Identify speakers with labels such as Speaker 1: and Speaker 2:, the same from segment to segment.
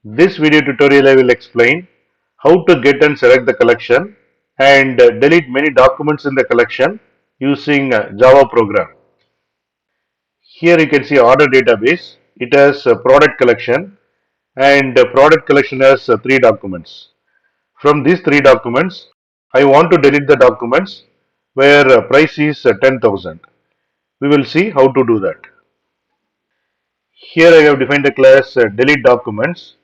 Speaker 1: This video tutorial I will explain how to get and select the collection and delete many documents in the collection using Java program. Here you can see order database. It has a product collection and product collection has three documents. From these three documents, I want to delete the documents where price is 10,000. We will see how to do that. Here I have defined a class delete documents.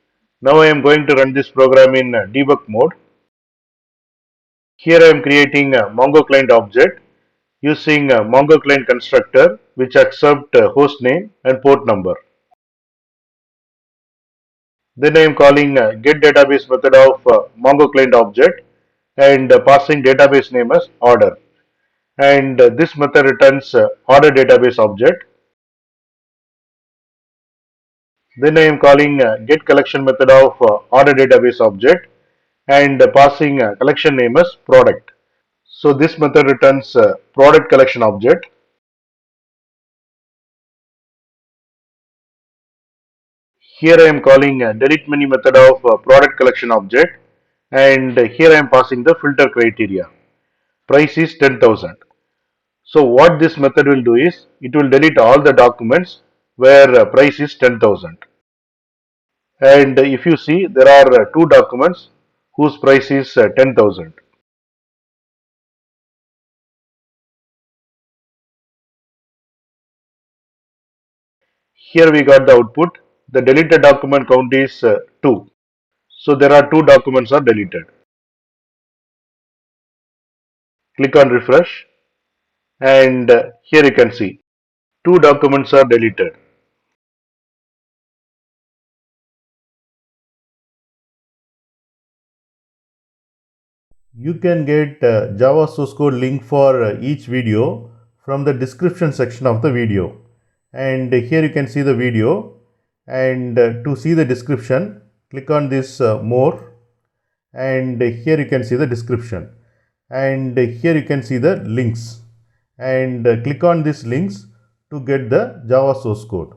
Speaker 1: Now I am going to run this program in debug mode. Here I am creating a Mongo client object using a Mongo client constructor which accept host name and port number. Then I am calling get database method of Mongo client object and passing database name as order. And this method returns order database object. Then I am calling get collection method of order database object and passing collection name as product. So this method returns product collection object. Here I am calling deleteMany method of product collection object and here I am passing the filter criteria. Price is 10,000. So what this method will do is it will delete all the documents where price is 10,000. And if you see there are two documents whose price is 10,000. Here we got the output. The deleted document count is 2. So there are two documents are deleted. Click on refresh and here you can see two documents are deleted. You can get Java source code link for each video from the description section of the video. And here you can see the video, and to see the description click on this more, and here you can see the description, and here you can see the links, and click on these links to get the Java source code.